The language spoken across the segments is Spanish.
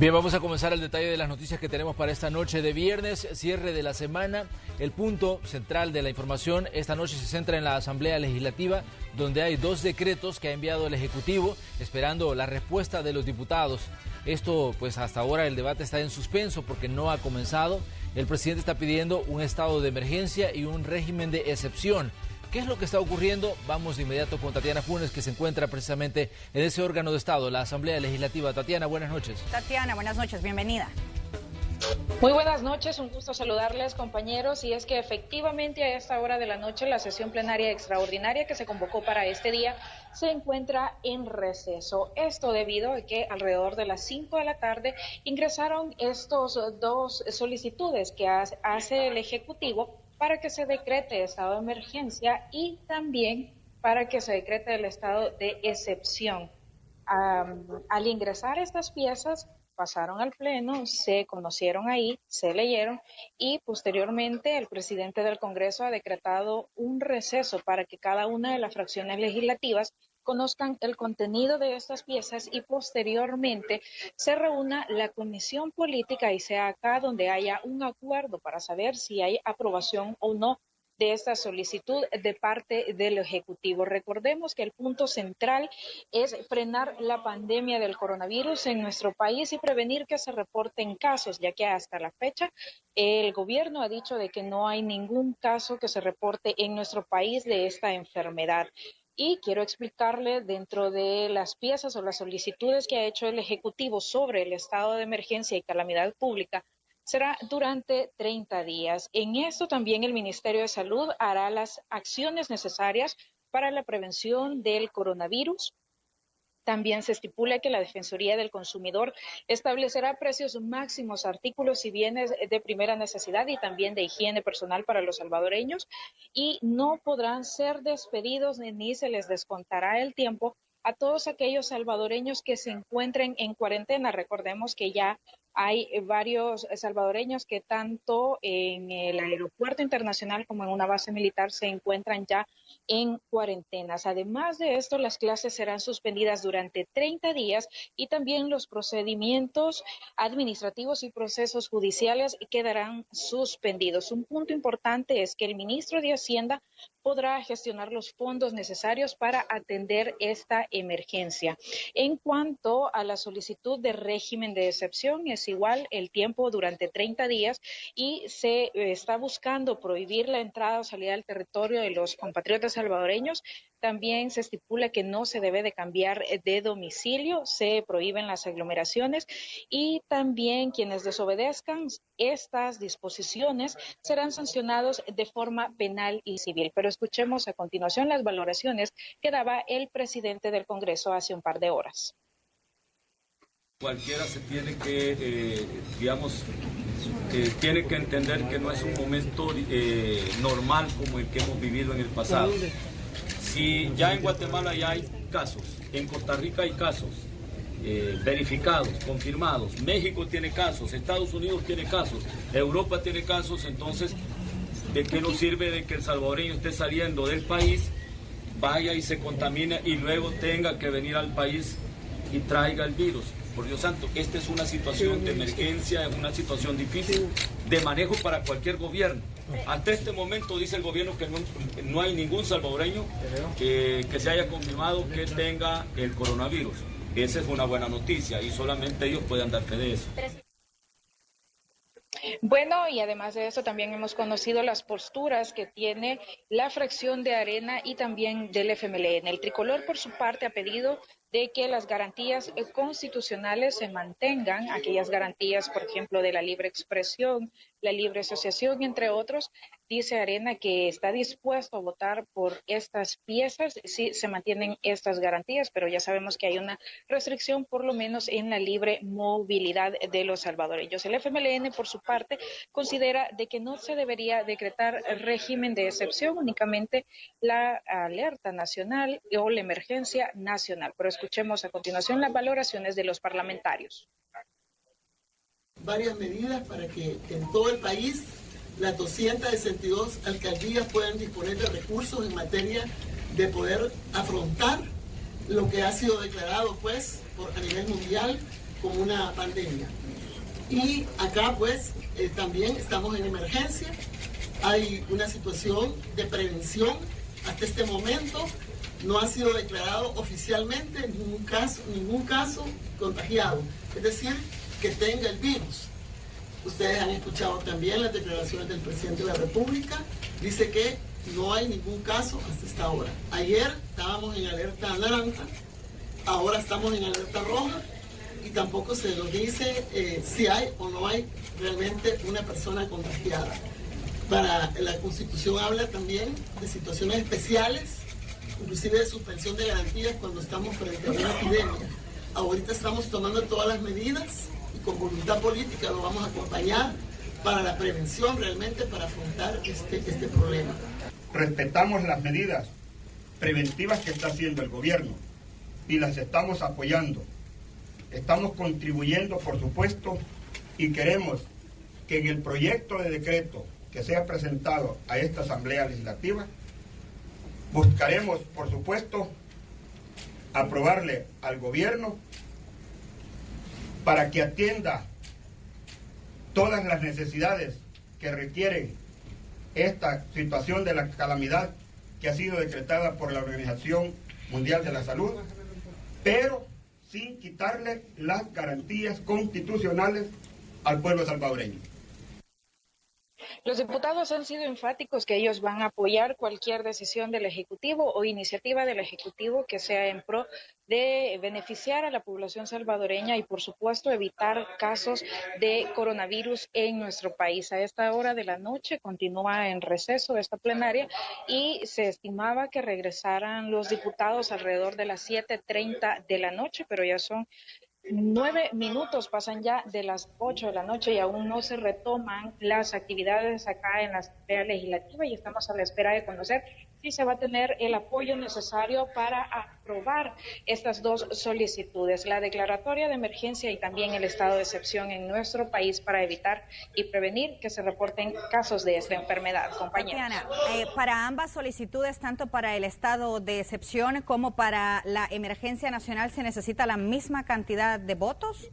Bien, vamos a comenzar el detalle de las noticias que tenemos para esta noche de viernes, cierre de la semana. El punto central de la información esta noche se centra en la Asamblea Legislativa, donde hay 2 decretos que ha enviado el Ejecutivo, esperando la respuesta de los diputados. Esto, pues hasta ahora el debate está en suspenso porque no ha comenzado. El presidente está pidiendo un estado de emergencia y un régimen de excepción. ¿Qué es lo que está ocurriendo? Vamos de inmediato con Tatiana Funes, que se encuentra precisamente en ese órgano de Estado, la Asamblea Legislativa. Tatiana, buenas noches. Tatiana, buenas noches, bienvenida. Muy buenas noches, un gusto saludarles, compañeros, y es que efectivamente a esta hora de la noche la sesión plenaria extraordinaria que se convocó para este día se encuentra en receso. Esto debido a que alrededor de las 5 de la tarde ingresaron estos 2 solicitudes que hace el Ejecutivo para que se decrete estado de emergencia y también para que se decrete el estado de excepción. Al ingresar estas piezas, pasaron al Pleno, se conocieron ahí, se leyeron y posteriormente el presidente del Congreso ha decretado un receso para que cada una de las fracciones legislativas conozcan el contenido de estas piezas y posteriormente se reúna la comisión política y sea acá donde haya un acuerdo para saber si hay aprobación o no de esta solicitud de parte del Ejecutivo. Recordemos que el punto central es frenar la pandemia del coronavirus en nuestro país y prevenir que se reporten casos, ya que hasta la fecha el gobierno ha dicho de que no hay ningún caso que se reporte en nuestro país de esta enfermedad. Y quiero explicarle dentro de las piezas o las solicitudes que ha hecho el Ejecutivo sobre el estado de emergencia y calamidad pública, será durante 30 días. En esto también el Ministerio de Salud hará las acciones necesarias para la prevención del coronavirus. También se estipula que la Defensoría del Consumidor establecerá precios máximos a artículos y bienes de primera necesidad y también de higiene personal para los salvadoreños y no podrán ser despedidos ni se les descontará el tiempo a todos aquellos salvadoreños que se encuentren en cuarentena. Recordemos que ya hay varios salvadoreños que tanto en el aeropuerto internacional como en una base militar se encuentran ya en cuarentenas. Además de esto, las clases serán suspendidas durante 30 días y también los procedimientos administrativos y procesos judiciales quedarán suspendidos. Un punto importante es que el ministro de Hacienda podrá gestionar los fondos necesarios para atender esta emergencia. En cuanto a la solicitud de régimen de excepción, es igual el tiempo durante 30 días y se está buscando prohibir la entrada o salida al territorio de los compatriotas salvadoreños. También se estipula que no se debe de cambiar de domicilio, se prohíben las aglomeraciones y también quienes desobedezcan estas disposiciones serán sancionados de forma penal y civil. Pero escuchemos a continuación las valoraciones que daba el presidente del Congreso hace un par de horas. Cualquiera se tiene que, tiene que entender que no es un momento normal como el que hemos vivido en el pasado. Si ya en Guatemala ya hay casos, en Costa Rica hay casos verificados, confirmados, México tiene casos, Estados Unidos tiene casos, Europa tiene casos, entonces, ¿de qué nos sirve de que el salvadoreño esté saliendo del país, vaya y se contamine y luego tenga que venir al país y traiga el virus? Por Dios santo, esta es una situación de emergencia, es una situación difícil de manejo para cualquier gobierno. Hasta este momento dice el gobierno que no hay ningún salvadoreño que se haya confirmado que tenga el coronavirus. Esa es una buena noticia y solamente ellos pueden dar fe de eso. Bueno, y además de eso también hemos conocido las posturas que tiene la fracción de Arena y también del FMLN. El Tricolor, por su parte, ha pedido de que las garantías constitucionales se mantengan, aquellas garantías, por ejemplo, de la libre expresión, la libre asociación, entre otros. Dice Arena que está dispuesto a votar por estas piezas si se mantienen estas garantías, pero ya sabemos que hay una restricción, por lo menos en la libre movilidad de los salvadoreños. El FMLN, por su parte, considera de que no se debería decretar régimen de excepción, únicamente la alerta nacional o la emergencia nacional. Pero escuchemos a continuación las valoraciones de los parlamentarios. Varias medidas para que en todo el país las 262 alcaldías puedan disponer de recursos en materia de poder afrontar lo que ha sido declarado pues a nivel mundial con una pandemia. Y acá pues también estamos en emergencia, hay una situación de prevención. Hasta este momento no ha sido declarado oficialmente ningún caso contagiado, es decir, que tenga el virus. Ustedes han escuchado también las declaraciones del presidente de la República, dice que no hay ningún caso hasta esta hora. Ayer estábamos en alerta naranja, ahora estamos en alerta roja y tampoco se nos dice si hay o no hay realmente una persona contagiada. La Constitución habla también de situaciones especiales, inclusive de suspensión de garantías cuando estamos frente a una epidemia. Ahorita estamos tomando todas las medidas y con voluntad política lo vamos a acompañar para la prevención realmente, para afrontar este problema. Respetamos las medidas preventivas que está haciendo el gobierno y las estamos apoyando. Estamos contribuyendo, por supuesto, y queremos que en el proyecto de decreto que sea presentado a esta Asamblea Legislativa, buscaremos, por supuesto, aprobarle al gobierno para que atienda todas las necesidades que requieren esta situación de la calamidad que ha sido decretada por la Organización Mundial de la Salud, pero sin quitarle las garantías constitucionales al pueblo salvadoreño. Los diputados han sido enfáticos que ellos van a apoyar cualquier decisión del Ejecutivo o iniciativa del Ejecutivo que sea en pro de beneficiar a la población salvadoreña y, por supuesto, evitar casos de coronavirus en nuestro país. A esta hora de la noche continúa en receso esta plenaria y se estimaba que regresaran los diputados alrededor de las 7:30 de la noche, pero ya son 9 minutos, pasan ya de las 8 de la noche y aún no se retoman las actividades acá en la Asamblea Legislativa y estamos a la espera de conocer si se va a tener el apoyo necesario para aprobar estas dos solicitudes, la declaratoria de emergencia y también el estado de excepción en nuestro país para evitar y prevenir que se reporten casos de esta enfermedad. Compañeros. Tatiana, para ambas solicitudes, tanto para el estado de excepción como para la emergencia nacional, ¿se necesita la misma cantidad de votos?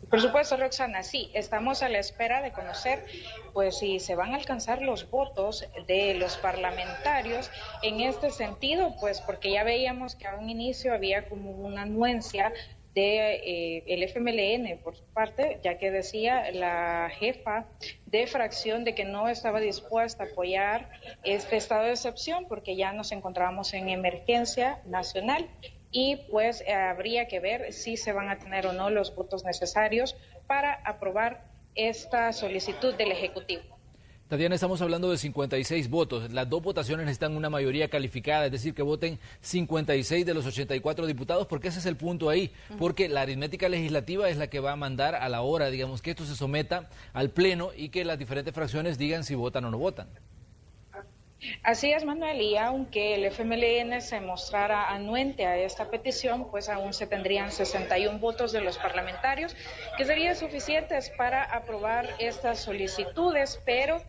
Por supuesto, Roxana, sí, estamos a la espera de conocer pues si se van a alcanzar los votos de los parlamentarios en este sentido, pues porque ya veíamos que a un inicio había como una anuencia de el FMLN por su parte, ya que decía la jefa de fracción de que no estaba dispuesta a apoyar este estado de excepción porque ya nos encontrábamos en emergencia nacional. Y pues habría que ver si se van a tener o no los votos necesarios para aprobar esta solicitud del Ejecutivo. Tatiana, estamos hablando de 56 votos. Las dos votaciones necesitan una mayoría calificada, es decir, que voten 56 de los 84 diputados, porque ese es el punto ahí, porque la aritmética legislativa es la que va a mandar a la hora, digamos, que esto se someta al Pleno y que las diferentes fracciones digan si votan o no votan. Así es, Manuel, y aunque el FMLN se mostrara anuente a esta petición, pues aún se tendrían 61 votos de los parlamentarios, que serían suficientes para aprobar estas solicitudes, pero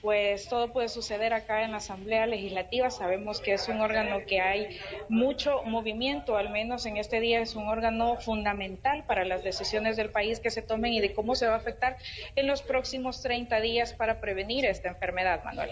pues todo puede suceder acá en la Asamblea Legislativa. Sabemos que es un órgano que hay mucho movimiento, al menos en este día es un órgano fundamental para las decisiones del país que se tomen y de cómo se va a afectar en los próximos 30 días para prevenir esta enfermedad, Manuel.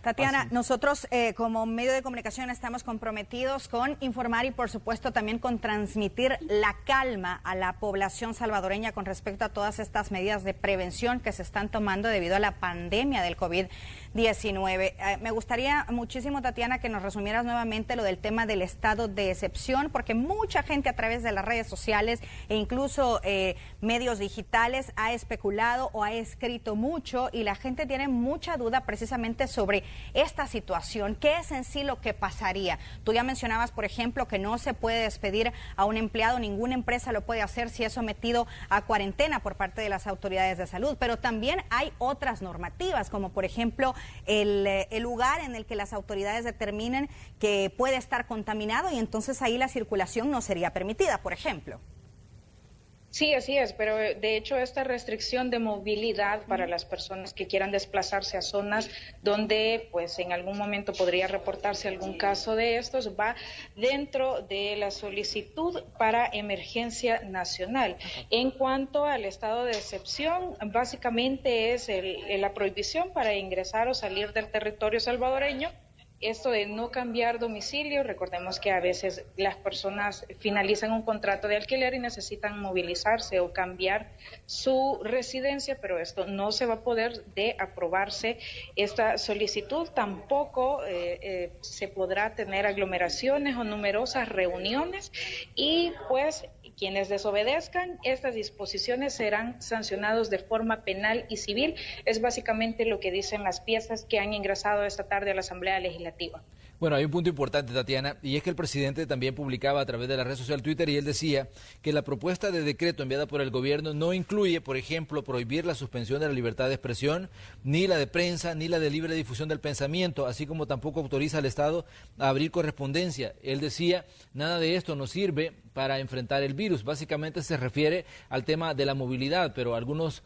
Tatiana, nosotros como medio de comunicación estamos comprometidos con informar y por supuesto también con transmitir la calma a la población salvadoreña con respecto a todas estas medidas de prevención que se están tomando debido a la pandemia del COVID-19. Me gustaría muchísimo, Tatiana, que nos resumieras nuevamente lo del tema del estado de excepción, porque mucha gente a través de las redes sociales e incluso medios digitales ha especulado o ha escrito mucho y la gente tiene mucha duda precisamente sobre esta situación. ¿Qué es en sí lo que pasaría? Tú ya mencionabas, por ejemplo, que no se puede despedir a un empleado, ninguna empresa lo puede hacer si es sometido a cuarentena por parte de las autoridades de salud, pero también hay otras normativas, como por ejemplo el lugar en el que las autoridades determinen que puede estar contaminado y entonces ahí la circulación no sería permitida, por ejemplo. Sí, así es, pero de hecho esta restricción de movilidad para las personas que quieran desplazarse a zonas donde pues en algún momento podría reportarse algún caso de estos va dentro de la solicitud para emergencia nacional. En cuanto al estado de excepción, básicamente es la prohibición para ingresar o salir del territorio salvadoreño. Esto de no cambiar domicilio, recordemos que a veces las personas finalizan un contrato de alquiler y necesitan movilizarse o cambiar su residencia, pero esto no se va a poder de aprobarse esta solicitud. Tampoco se podrá tener aglomeraciones o numerosas reuniones y pues quienes desobedezcan estas disposiciones serán sancionados de forma penal y civil. Es básicamente lo que dicen las piezas que han ingresado esta tarde a la Asamblea Legislativa. Bueno, hay un punto importante, Tatiana, y es que el presidente también publicaba a través de la red social Twitter y él decía que la propuesta de decreto enviada por el gobierno no incluye, por ejemplo, prohibir la suspensión de la libertad de expresión, ni la de prensa, ni la de libre difusión del pensamiento, así como tampoco autoriza al Estado a abrir correspondencia. Él decía, nada de esto nos sirve para enfrentar el virus. Básicamente se refiere al tema de la movilidad, pero algunos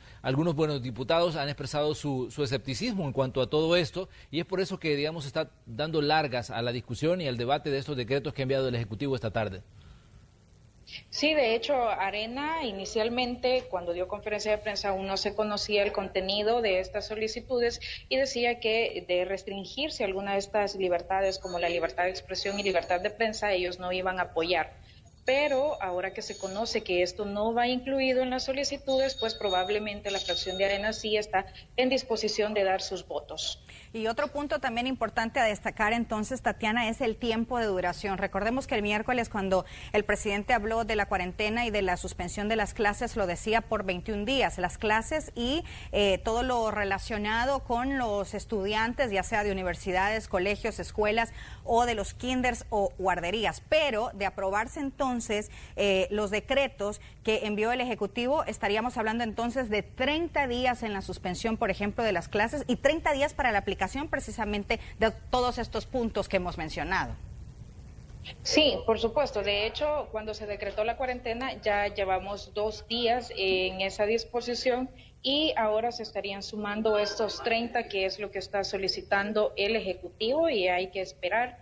buenos diputados han expresado su escepticismo en cuanto a todo esto y es por eso que, digamos, está dando largas a la discusión y al debate de estos decretos que ha enviado el Ejecutivo esta tarde. Sí, de hecho, Arena inicialmente, cuando dio conferencia de prensa, aún no se conocía el contenido de estas solicitudes y decía que de restringirse alguna de estas libertades, como la libertad de expresión y libertad de prensa, ellos no iban a apoyar. Pero ahora que se conoce que esto no va incluido en las solicitudes, pues probablemente la fracción de Arena sí está en disposición de dar sus votos. Y otro punto también importante a destacar entonces, Tatiana, es el tiempo de duración. Recordemos que el miércoles cuando el presidente habló de la cuarentena y de la suspensión de las clases, lo decía por 21 días, las clases y todo lo relacionado con los estudiantes, ya sea de universidades, colegios, escuelas o de los kinders o guarderías. Pero de aprobarse entonces los decretos que envió el Ejecutivo, estaríamos hablando entonces de 30 días en la suspensión, por ejemplo, de las clases y 30 días para la aplicación precisamente de todos estos puntos que hemos mencionado. Sí, por supuesto. De hecho, cuando se decretó la cuarentena ya llevamos 2 días en esa disposición y ahora se estarían sumando estos 30, que es lo que está solicitando el Ejecutivo y hay que esperar.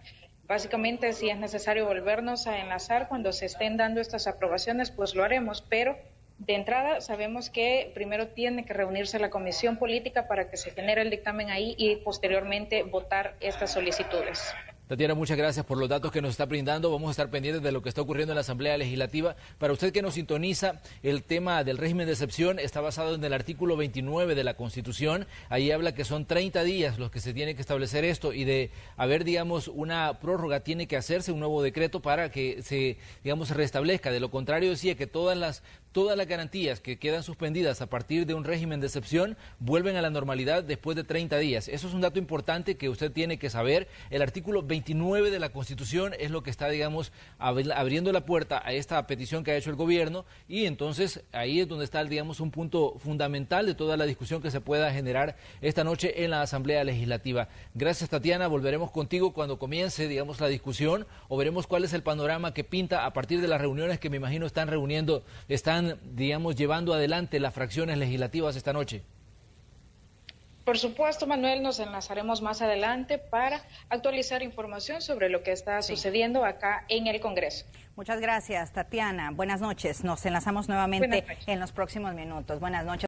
Básicamente, si es necesario volvernos a enlazar cuando se estén dando estas aprobaciones, pues lo haremos, pero de entrada sabemos que primero tiene que reunirse la comisión política para que se genere el dictamen ahí y posteriormente votar estas solicitudes. Tatiana, muchas gracias por los datos que nos está brindando. Vamos a estar pendientes de lo que está ocurriendo en la Asamblea Legislativa. Para usted que nos sintoniza, el tema del régimen de excepción está basado en el artículo 29 de la Constitución. Ahí habla que son 30 días los que se tiene que establecer esto y de haber, digamos, una prórroga tiene que hacerse un nuevo decreto para que se, digamos, se restablezca. De lo contrario, decía que todas las garantías que quedan suspendidas a partir de un régimen de excepción vuelven a la normalidad después de 30 días. Eso es un dato importante que usted tiene que saber. El artículo 29 de la Constitución es lo que está, digamos, abriendo la puerta a esta petición que ha hecho el gobierno y entonces ahí es donde está, digamos, un punto fundamental de toda la discusión que se pueda generar esta noche en la Asamblea Legislativa. Gracias, Tatiana. Volveremos contigo cuando comience, digamos, la discusión o veremos cuál es el panorama que pinta a partir de las reuniones que me imagino están, digamos, llevando adelante las fracciones legislativas esta noche. Por supuesto, Manuel, nos enlazaremos más adelante para actualizar información sobre lo que está sucediendo acá en el Congreso. Muchas gracias, Tatiana. Buenas noches. Nos enlazamos nuevamente en los próximos minutos. Buenas noches.